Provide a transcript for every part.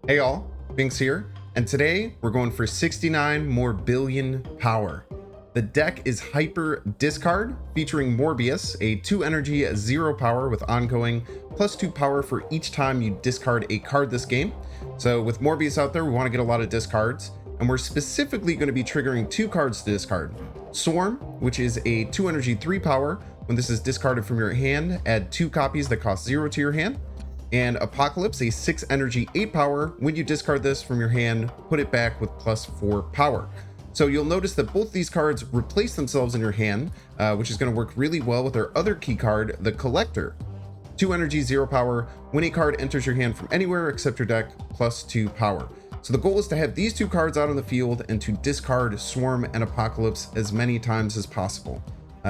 Hey y'all, Binks here, and today we're going for 69 Morbillion power. The deck is Hyper Discard, featuring Morbius, a 2 energy, 0 power with ongoing, +2 power for each time you discard a card this game. So with Morbius out there, we want to get a lot of discards, and we're specifically going to be triggering 2 cards to discard. Swarm, which is a 2 energy, 3 power. When this is discarded from your hand, add 2 copies that cost 0 to your hand. And Apocalypse, a 6 energy, 8 power. When you discard this from your hand, put it back with +4 power. So you'll notice that both these cards replace themselves in your hand, which is going to work really well with our other key card, the Collector. 2 energy, 0 power. When a card enters your hand from anywhere except your deck, +2 power. So the goal is to have these 2 cards out on the field and to discard Swarm and Apocalypse as many times as possible.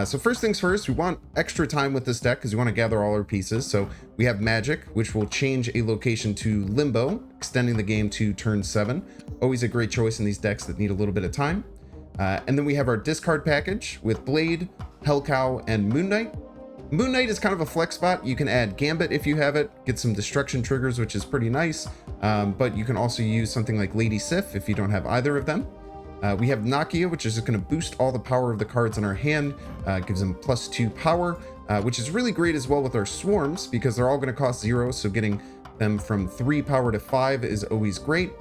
So first things first, we want extra time with this deck because we want to gather all our pieces. So we have Magic, which will change a location to Limbo, extending the game to turn 7. Always a great choice in these decks that need a little bit of time. And then we have our discard package with Blade, Hellcow, and Moon Knight. Moon Knight is kind of a flex spot. You can add Gambit if you have it, get some destruction triggers, which is pretty nice. But you can also use something like Lady Sif if you don't have either of them. We have Nakia, which is just going to boost all the power of the cards in our hand, gives them +2 power, which is really great as well with our swarms because they're all going to cost 0, so getting them from 3 power to 5 is always great.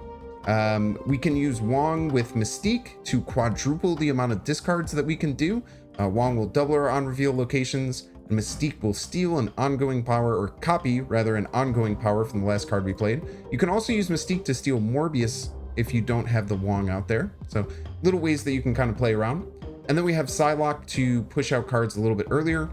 We can use Wong with Mystique to quadruple the amount of discards that we can do. Wong will double our on-reveal locations, and Mystique will steal an ongoing power, or copy rather, an ongoing power from the last card we played. You can also use Mystique to steal Morbius if you don't have the Wong out there. So little ways that you can kind of play around. And then we have Psylocke to push out cards a little bit earlier.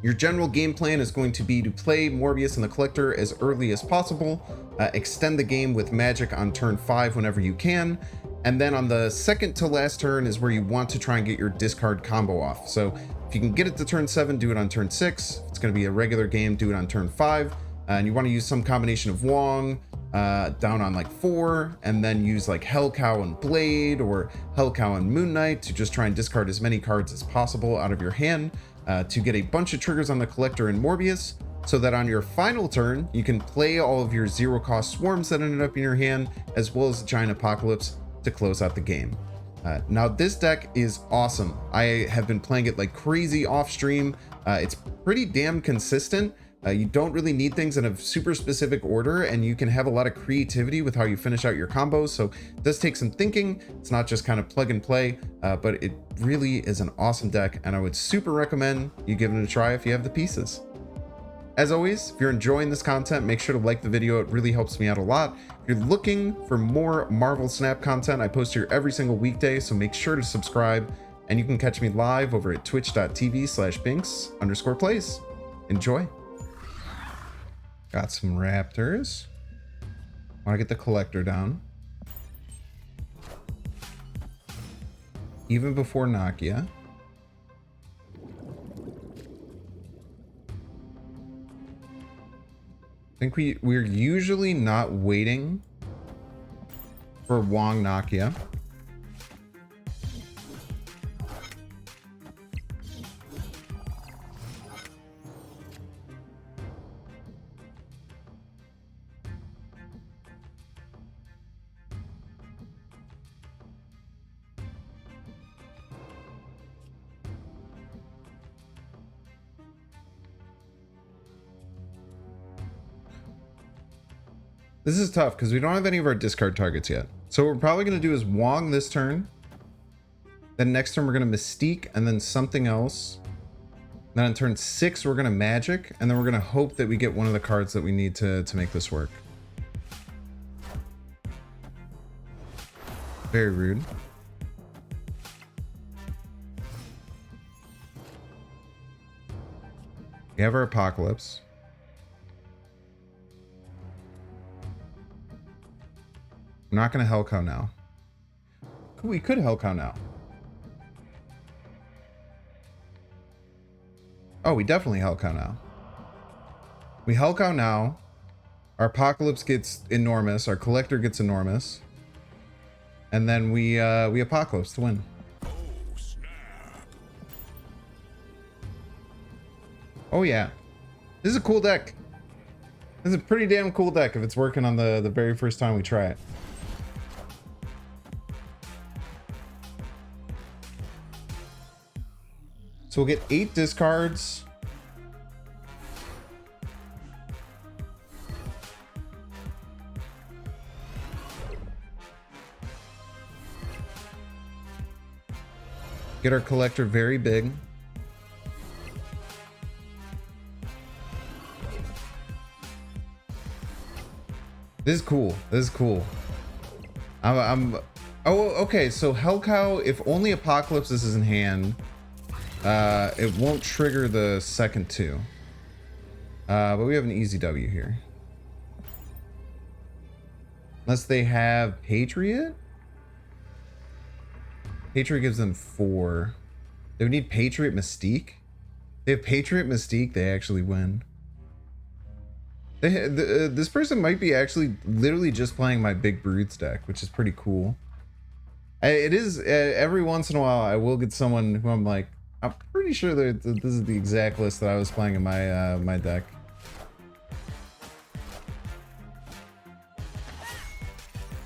Your general game plan is going to be to play Morbius and the Collector as early as possible, extend the game with Magic on turn 5 whenever you can, and then on the second to last turn is where you want to try and get your discard combo off. So if you can get it to turn 7, do it on turn 6. If it's going to be a regular game, do it on turn 5. And you want to use some combination of Wong, down on like 4, and then use like Hellcow and Blade or Hellcow and Moon Knight to just try and discard as many cards as possible out of your hand to get a bunch of triggers on the Collector and Morbius, so that on your final turn you can play all of your 0 cost swarms that ended up in your hand, as well as the Giant Apocalypse to close out the game. Now this deck is awesome. I have been playing it like crazy off stream. It's pretty damn consistent. You don't really need things in a super specific order, and you can have a lot of creativity with how you finish out your combos. So it does take some thinking. It's not just kind of plug and play, but it really is an awesome deck, and I would super recommend you give it a try if you have the pieces. As always, if you're enjoying this content, make sure to like the video. It really helps me out a lot. If you're looking for more Marvel Snap content, I post here every single weekday, so make sure to subscribe, and you can catch me live over at twitch.tv/binks_plays. Enjoy. Got some raptors. Want to get the Collector down. Even before Nakia. I think we're usually not waiting for Wong Nakia. This is tough because we don't have any of our discard targets yet. So what we're probably going to do is Wong this turn. Then next turn we're going to Mystique and then something else. Then on turn 6 we're going to Magic, and then we're going to hope that we get one of the cards that we need to make this work. Very rude. We have our Apocalypse. I'm not going to Hellcow now. We could Hellcow now. Oh, we definitely Hellcow now. We Hellcow now. Our Apocalypse gets enormous. Our Collector gets enormous. And then we Apocalypse to win. Oh yeah. This is a cool deck. It's a pretty damn cool deck if it's working on the very first time we try it. So we'll get 8 discards. Get our collector very big. This is cool. This is cool. Oh, okay. So Hellcow, if only Apocalypse is in hand, it won't trigger the second 2. But we have an easy W here. Unless they have Patriot? Patriot gives them 4. They would need Patriot Mystique. They have Patriot Mystique, they actually win. This person might be actually literally just playing my Big Brutes deck, which is pretty cool. It is, every once in a while I will get someone who I'm like, I'm pretty sure that this is the exact list that I was playing in my my deck.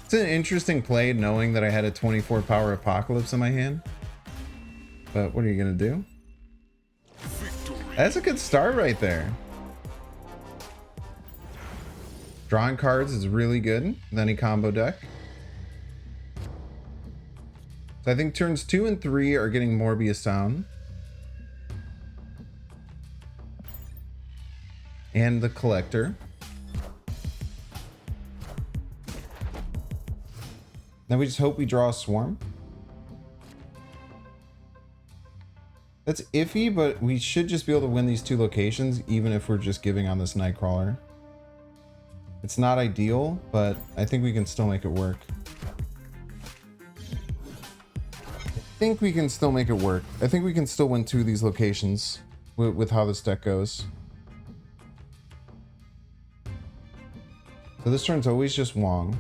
It's an interesting play knowing that I had a 24 power Apocalypse in my hand. But what are you gonna do? That's a good start right there. Drawing cards is really good in any combo deck. So I think turns 2 and 3 are getting Morbius down. And the Collector. Then we just hope we draw a Swarm. That's iffy, but we should just be able to win these 2 locations, even if we're just giving on this Nightcrawler. It's not ideal, but I think we can still make it work. I think we can still make it work. I think we can still win 2 of these locations with how this deck goes. So this turn's always just Wong.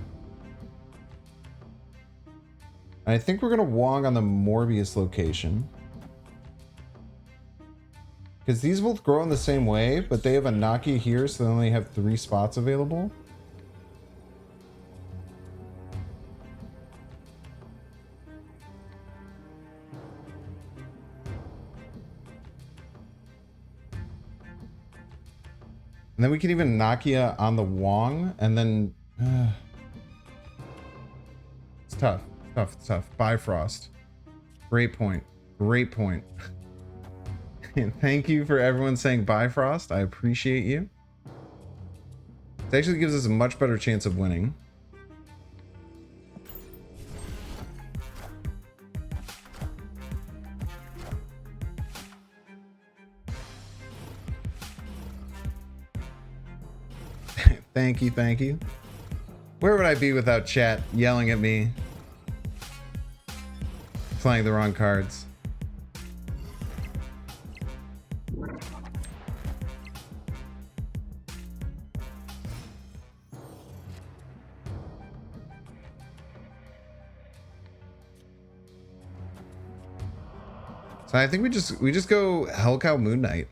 And I think we're gonna Wong on the Morbius location. Because these both grow in the same way, but they have a Nakia here, so they only have 3 spots available. And then we can even Nakia on the Wong, and then... it's tough. Tough, it's tough. Bifrost. Great point. Great point. And thank you for everyone saying Bifrost. I appreciate you. It actually gives us a much better chance of winning. Thank you, thank you. Where would I be without chat yelling at me? Playing the wrong cards. So I think we just go Hellcow Moon Knight.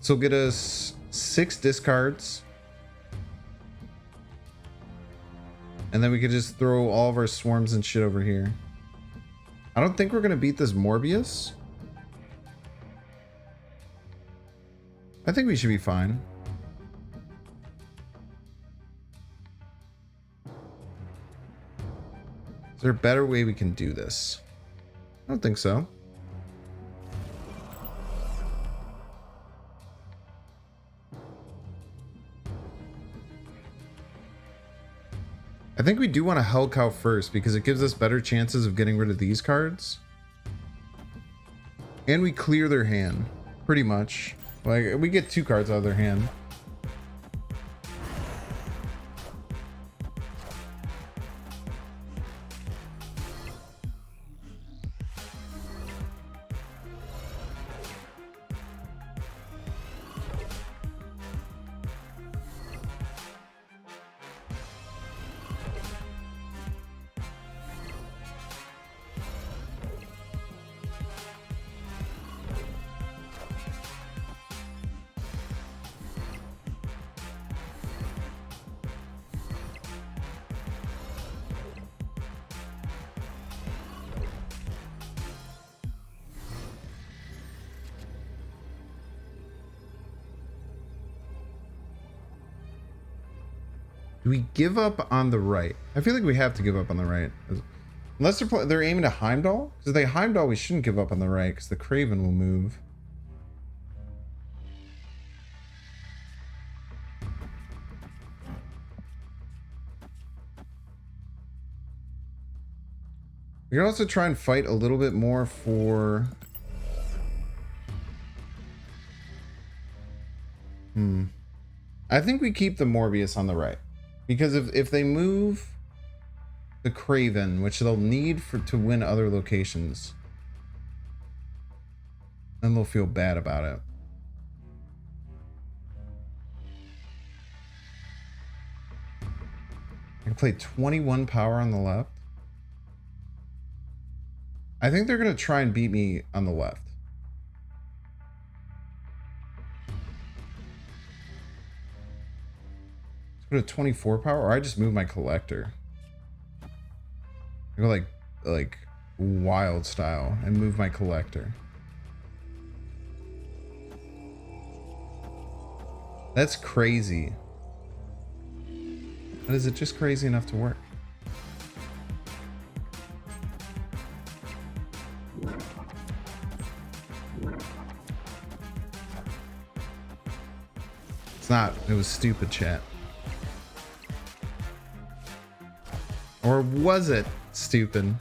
So get us 6 discards. And then we could just throw all of our swarms and shit over here. I don't think we're gonna beat this Morbius. I think we should be fine. Is there a better way we can do this? I don't think so. I think we do want to Hellcow first because it gives us better chances of getting rid of these cards. And we clear their hand, pretty much. Like, we get 2 cards out of their hand. Do we give up on the right? I feel like we have to give up on the right. Unless they're aiming to Heimdall? Because if they Heimdall, we shouldn't give up on the right, because the Craven will move. We can also try and fight a little bit more for... I think we keep the Morbius on the right. Because if they move the Craven, which they'll need to win other locations, then they'll feel bad about it. I can play 21 power on the left. I think they're going to try and beat me on the left. Let's go to 24 power, or I just move my Collector. I go like wild style and move my Collector. That's crazy. But is it just crazy enough to work? It's not. It was stupid, chat. Or was it stupid?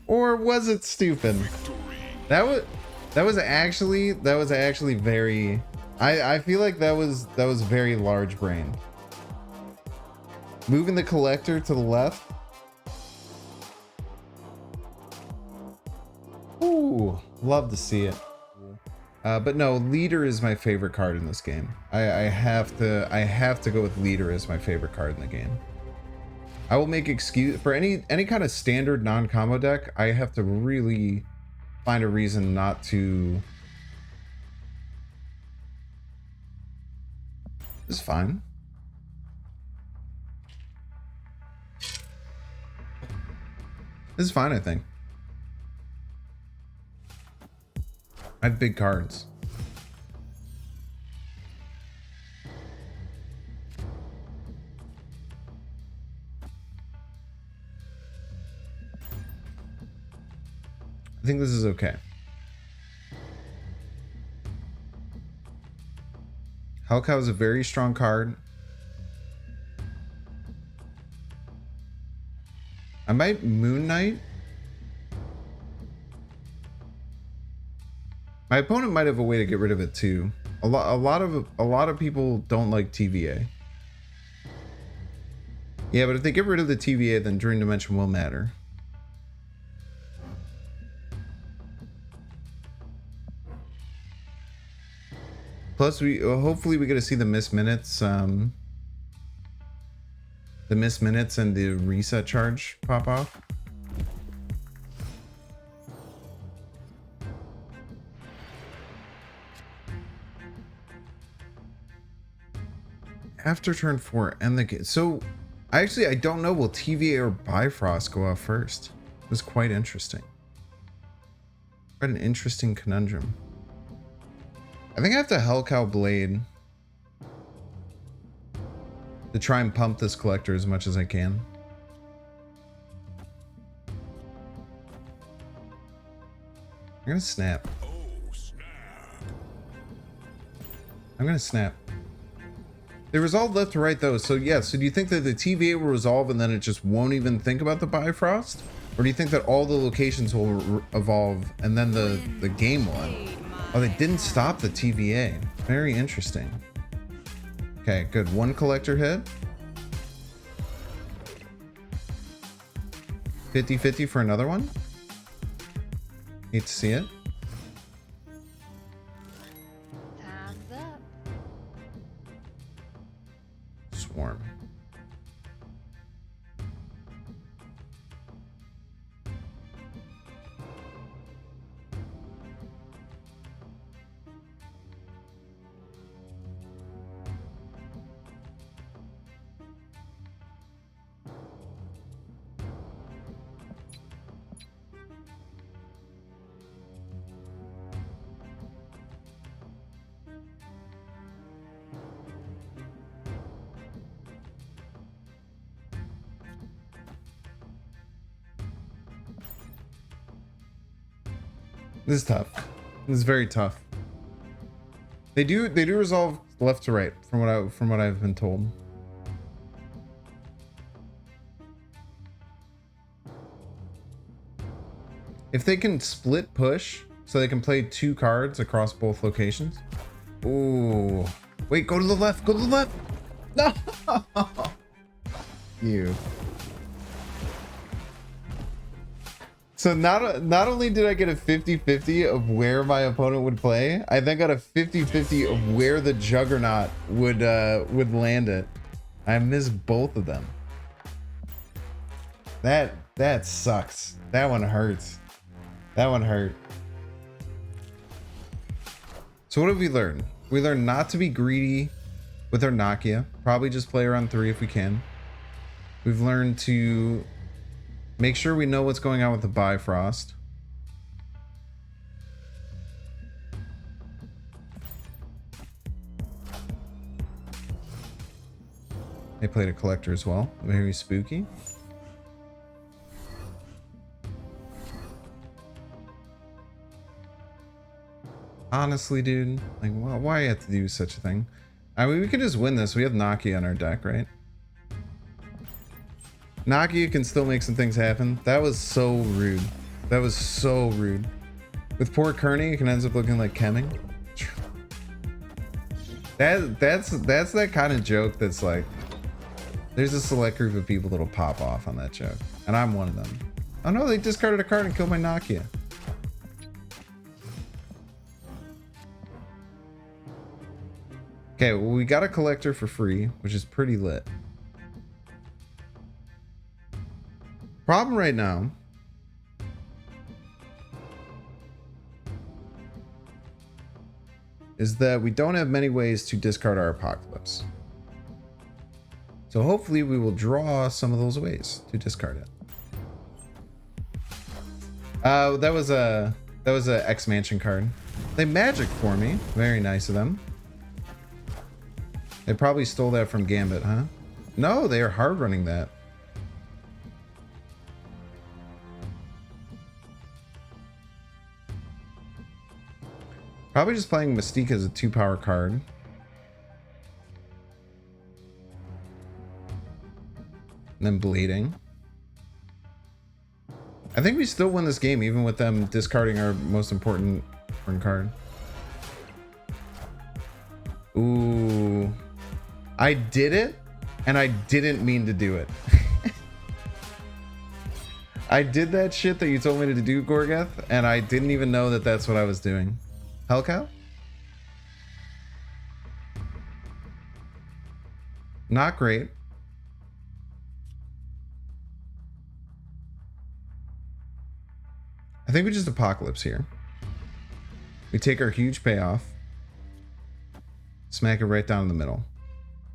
Or was it stupid? That was actually very... I feel like that was very large brained. Moving the Collector to the left. Ooh, love to see it. But no, Leader is my favorite card in this game. I have to go with Leader as my favorite card in the game. I will make excuse for any kind of standard non-combo deck. I have to really find a reason not to. This is fine. This is fine, I think. I have big cards. I think this is okay. Hellcow is a very strong card. I might Moon Knight. My opponent might have a way to get rid of it too. A lot of people don't like TVA. Yeah, but if they get rid of the TVA, then Dream Dimension will matter. Plus, hopefully we get to see the missed minutes, and the reset charge pop off. After turn 4, end the game. So, I don't know. Will TVA or Bifrost go out first? It was quite interesting. Quite an interesting conundrum. I think I have to Hellcow Blade to try and pump this Collector as much as I can. I'm gonna snap. I'm gonna snap. They resolve left to right though, so yeah, so do you think that the TVA will resolve and then it just won't even think about the Bifrost? Or do you think that all the locations will evolve and then the game will? Oh, they didn't stop the TVA. Very interesting. Okay, good. One Collector hit. 50-50 for another one. Hate to see it. Time's up. Swarm. This is tough. This is very tough. They do resolve left to right from what I've been told. If they can split push so they can play 2 cards across both locations. Ooh. Wait, go to the left. Go to the left. No. You. So not only did I get a 50-50 of where my opponent would play, I then got a 50-50 of where the Juggernaut would land it. I missed both of them. That sucks. That one hurts. That one hurt. So what have we learned? We learned not to be greedy with our Nakia. Probably just play around 3 if we can. We've learned to make sure we know what's going on with the Bifrost. They played a Collector as well. Very spooky. Honestly, dude, like, why you have to do such a thing? I mean, we could just win this. We have Nakia on our deck, right? Nakia can still make some things happen. That was so rude. That was so rude. With poor Kearney, it can end up looking like Kemming. That's that kind of joke that's like, there's a select group of people that'll pop off on that joke, and I'm one of them. Oh no, they discarded a card and killed my Nakia. Okay, well, we got a Collector for free, which is pretty lit. Problem right now is that we don't have many ways to discard our Apocalypse. So hopefully we will draw some of those ways to discard it. That was a X-Mansion card. They magic for me. Very nice of them. They probably stole that from Gambit, huh? No, they are hard running that. Probably just playing Mystique as a 2-power card. And then bleeding. I think we still win this game even with them discarding our most important card. Ooh. I did it, and I didn't mean to do it. I did that shit that you told me to do, Gorgeth, and I didn't even know that that's what I was doing. Hellcow? Not great. I think we just Apocalypse here. We take our huge payoff, smack it right down in the middle.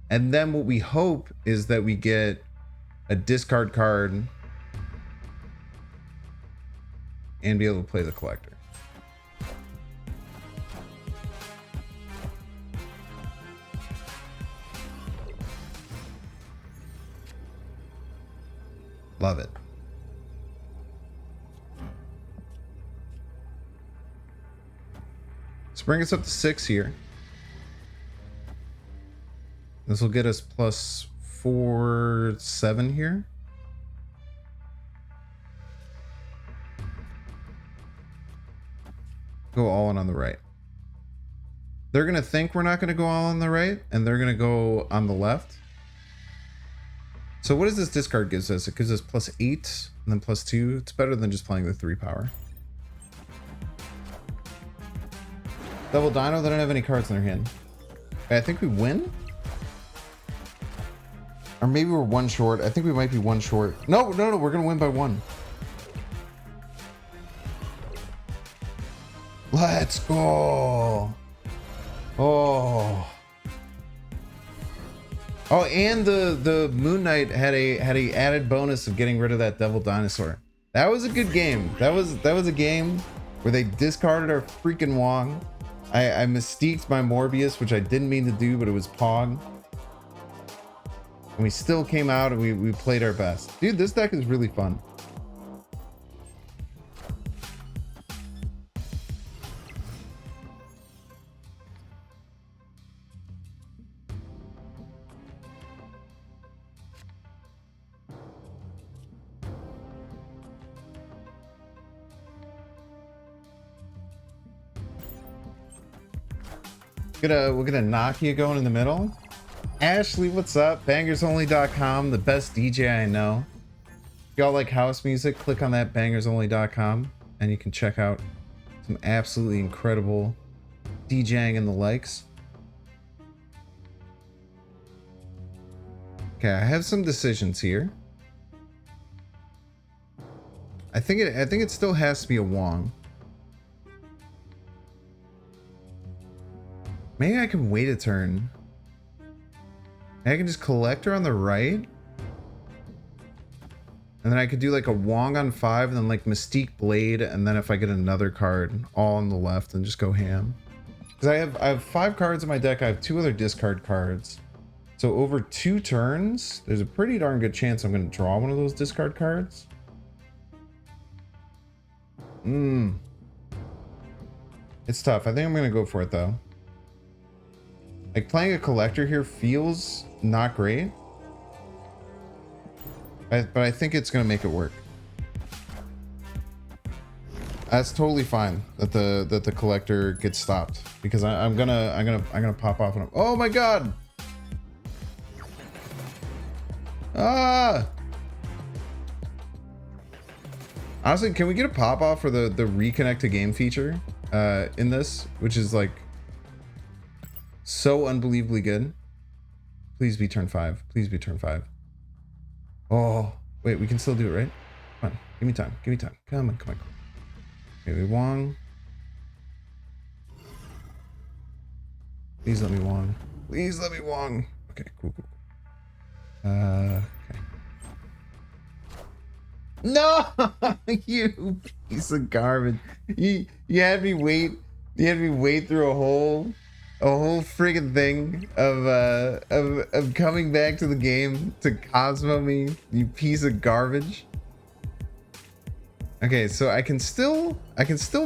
And then what we hope is that we get a discard card and be able to play the Collector. Love it. Let's bring us up to 6 here. This will get us plus 4, 7 here. Go all in on the right. They're going to think we're not going to go all on the right, and they're going to go on the left. So what does this discard gives us? It gives us plus 8 and then plus 2. It's better than just playing the 3-power. Double Dino, they don't have any cards in their hand. Okay, I think we win? Or maybe we're 1 short. I think we might be 1 short. No, we're going to win by 1. Let's go. Oh. Oh, and the Moon Knight had a added bonus of getting rid of that Devil Dinosaur. That was a good game. That was a game where they discarded our freaking Wong. I mystiqued my Morbius, which I didn't mean to do, but it was Pog. And we still came out and we played our best. Dude, this deck is really fun. We're gonna Nokia going in the middle. Ashley, what's up? Bangersonly.com, the best DJ I know. If y'all like house music, click on that bangersonly.com and you can check out some absolutely incredible DJing and the likes. Okay, I have some decisions here. I think it still has to be a Wong. Maybe I can wait a turn. Maybe I can just Collector on the right. And then I could do like a Wong on 5 and then like Mystique Blade, and then if I get another card all on the left and just go ham. Because I have 5 cards in my deck. I have 2 other discard cards. So over 2 turns, there's a pretty darn good chance I'm going to draw one of those discard cards. It's tough. I think I'm going to go for it though. Like playing a Collector here feels not great. But I think it's going to make it work. That's totally fine that the Collector gets stopped because I'm gonna pop off and oh my god! Ah! Honestly, can we get a pop off for the Reconnect to game feature in this, which is like so unbelievably good? Please be turn 5. Please be turn 5. Oh wait, we can still do it, right? Come on, give me time. Give me time. Come on, come on. Okay, Wong. Please let me Wong. Please let me Wong. Okay, cool. Okay. No, you piece of garbage. You had me wait. You had me wait through a whole friggin' thing of coming back to the game to Cosmo me. You piece of garbage. Okay, so I can still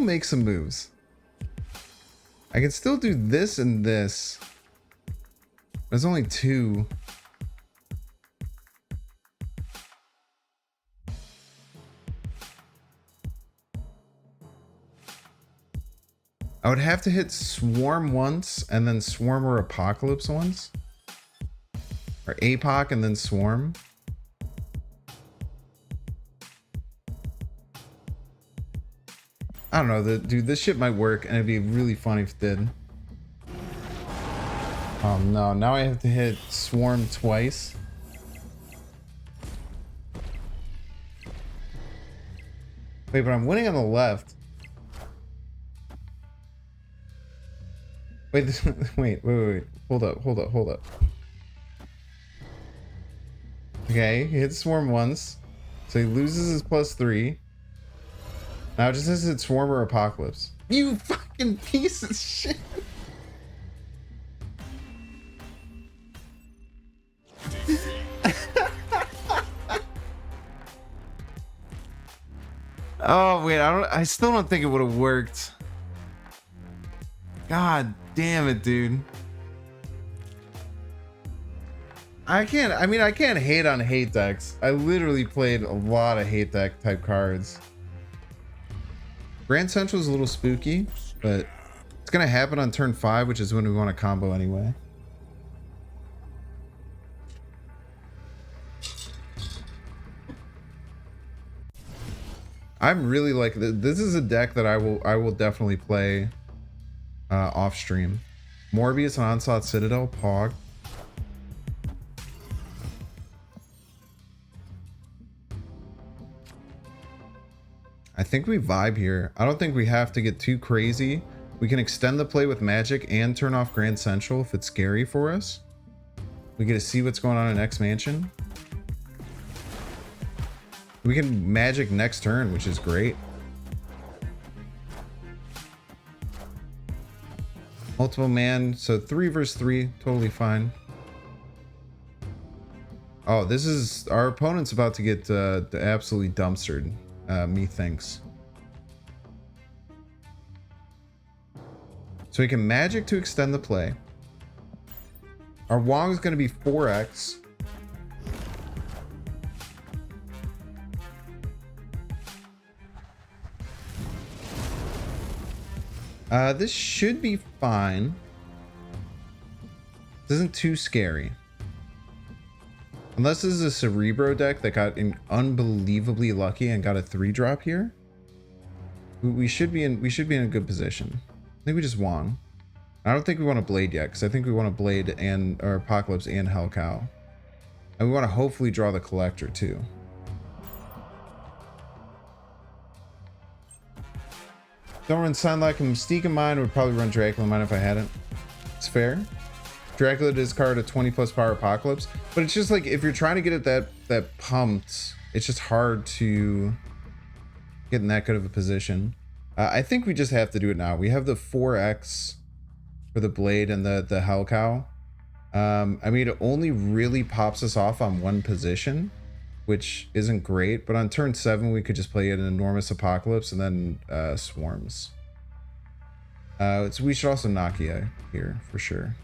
make some moves. I can still do this and this. There's only 2. I would have to hit Swarm once and then Swarm or Apocalypse once. Or Apoc and then Swarm. I don't know, dude, this shit might work and it'd be really funny if it did. Oh no, now I have to hit Swarm twice. Wait, but I'm winning on the left. Wait, wait. Hold up. Okay, he hits Swarm once. So he loses his +3. Now it just says it's Swarm or Apocalypse. You fucking piece of shit. Oh wait, I still don't think it would have worked. God damn it, dude. I can't hate on hate decks. I literally played a lot of hate deck type cards. Grand Central is a little spooky, but it's gonna happen on turn 5, which is when we want to combo anyway. I'm really like this is a deck that I will definitely play off stream. Morbius and Onslaught Citadel, Pog. I think we vibe here. I don't think we have to get too crazy. We can extend the play with Magic and turn off Grand Central if it's scary for us. We get to see what's going on in X Mansion. We can Magic next turn, which is great. Multiple man, so 3 versus 3, totally fine. Oh, this is our opponent's about to get absolutely dumpstered. Methinks. So we can Magic to extend the play. Our Wong is going to be 4x. This should be fine. This isn't too scary. Unless this is a Cerebro deck that got unbelievably lucky and got a 3-drop here. We should be in a good position. I think we just Wong. I don't think we want to Blade yet, because I think we want to Blade and or Apocalypse and Hell Cow. And we want to hopefully draw the Collector too. Don't run Sunlight and Mystique in mine. Would probably run Dracula in mine if I hadn't. It's fair. Dracula discard a 20+ power Apocalypse, but it's just like if you're trying to get it that pumped, it's just hard to get in that good of a position. I think we just have to do it now. We have the 4x for the Blade and the Hell Cow. I mean, it only really pops us off on one position, which isn't great, but on turn 7 we could just play an enormous Apocalypse and then Swarms. So we should also Nakia here for sure.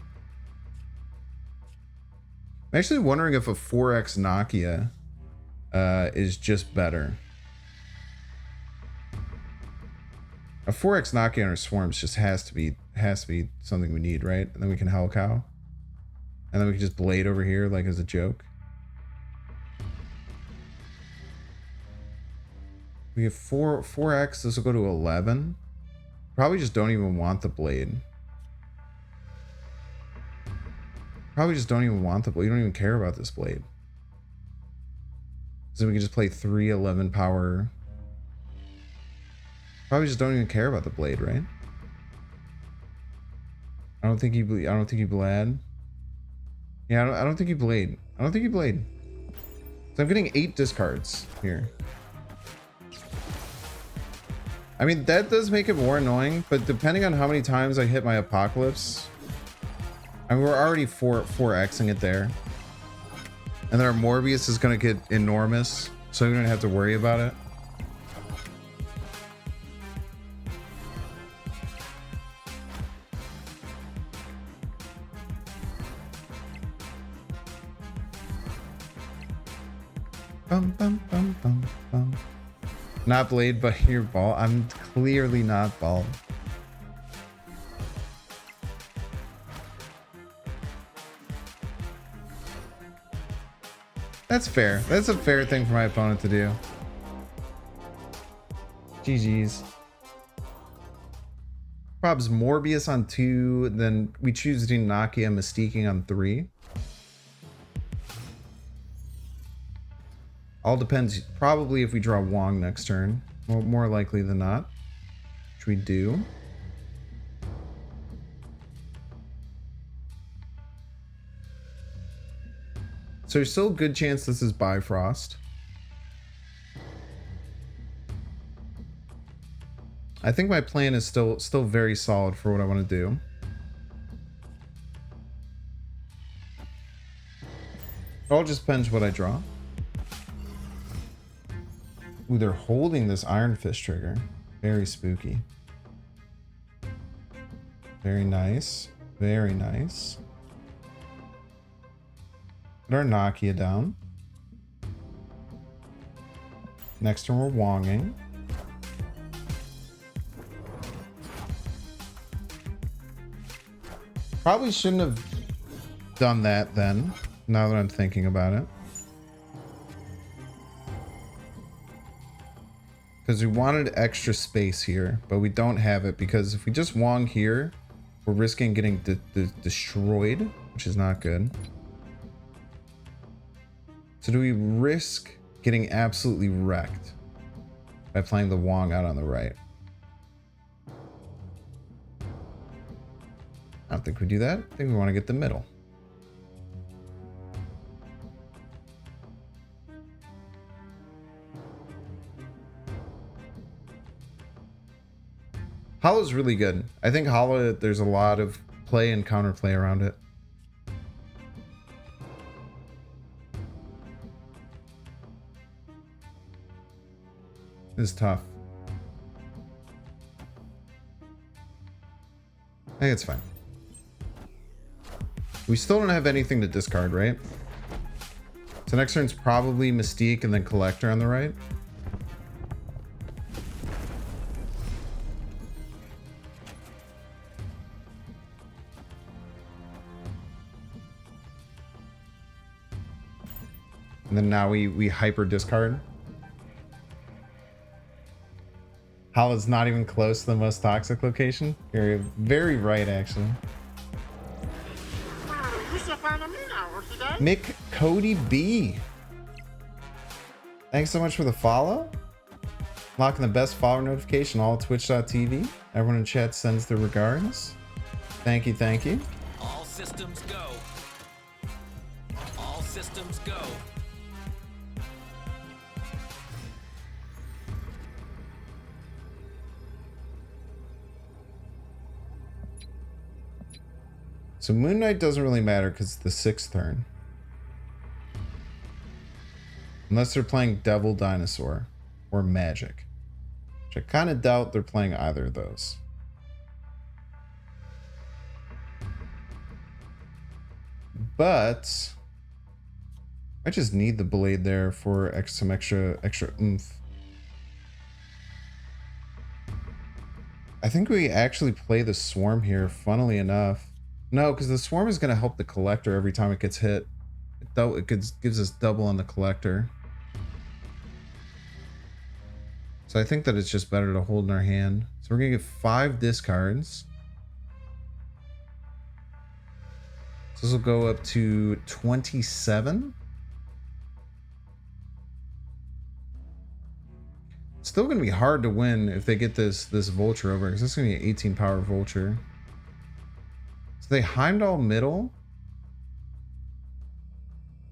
I'm actually wondering if a 4x Nakia is just better. A 4x Nakia on our Swarms just has to be something we need, right? And then we can Hell Cow. And then we can just Blade over here like as a joke. We have 4x, this will go to 11. Probably just don't even want the Blade. Probably just don't even want the Blade. You don't even care about this Blade. So we can just play 3 11 power. Probably just don't even care about the Blade, right? I don't think you Blad. Yeah, I don't think you Blade. I don't think you Blade. So I'm getting 8 discards here. I mean, that does make it more annoying, but depending on how many times I hit my Apocalypse, I mean, we're already 4xing it there. And then our Morbius is going to get enormous, so we don't have to worry about it. Bum, bum, bum, bum, bum. Not Blade, but you're bald. I'm clearly not bald. That's fair. That's a fair thing for my opponent to do. GG's. Probs Morbius on 2, then we choose between Nakia and Mystiquing on 3. All depends, probably if we draw Wong next turn. More likely than not. Which we do. So there's still a good chance this is Bifrost. I think my plan is still very solid for what I want to do. It all just depends what I draw. Ooh, they're holding this Iron Fist trigger. Very spooky. Very nice. Very nice. Put our Nakia down. Next turn we're Wonging. Probably shouldn't have done that then, now that I'm thinking about it. Because we wanted extra space here, but we don't have it, because if we just Wong here, we're risking getting destroyed, which is not good. So do we risk getting absolutely wrecked by playing the Wong out on the right? I don't think we do that. I think we want to get the middle. Hollow's really good. I think Hollow, there's a lot of play and counterplay around it. It's tough. I think it's fine. We still don't have anything to discard, right? So next turn's probably Mystique and then Collector on the right. And then now we hyper discard. Hal is not even close to the most toxic location. You're very right, actually. Mick Cody B. Thanks so much for the follow. Locking the best follower notification, all twitch.tv. Everyone in chat sends their regards. Thank you, thank you. All systems go. All systems go. So Moon Knight doesn't really matter because it's the 6th turn. Unless they're playing Devil Dinosaur or Magic. Which I kind of doubt they're playing either of those. But I just need the blade there for some extra oomph. I think we actually play the Swarm here, funnily enough. No, because the Swarm is going to help the Collector every time it gets hit. It gives us double on the Collector. So I think that it's just better to hold in our hand. So we're going to get 5 discards. So this will go up to 27. It's still going to be hard to win if they get this Vulture over, because this is going to be an 18 power Vulture. So they Heimdall middle.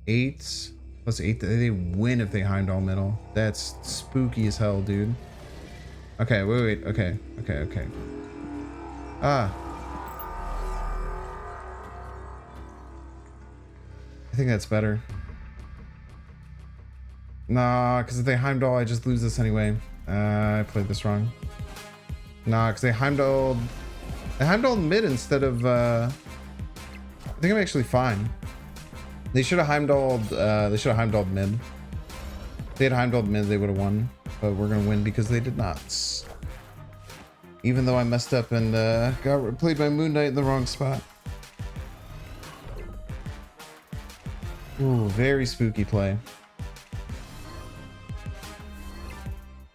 8 plus 8. They win if they Heimdall middle. That's spooky as hell, dude. Okay, wait. Okay. Ah. I think that's better. Nah, because if they Heimdall, I just lose this anyway. I played this wrong. Nah, because they Heimdalled mid instead of I think I'm actually fine. They should have Heimdalled mid. If they had Heimdalled mid, they would have won. But we're gonna win because they did not. Even though I messed up and got played by Moon Knight in the wrong spot. Ooh, very spooky play.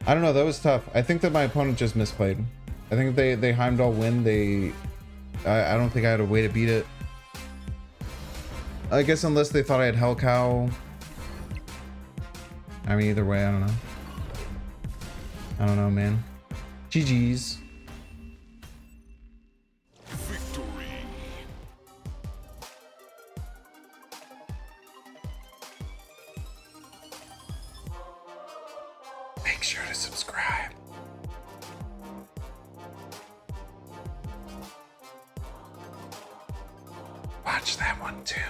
I don't know, that was tough. I think that my opponent just misplayed. I think if they Heimdall win, I don't think I had a way to beat it. I guess unless they thought I had Hell Cow. I mean, either way, I don't know. I don't know, man. GG's. Victory. Make sure to subscribe. Watch that one too.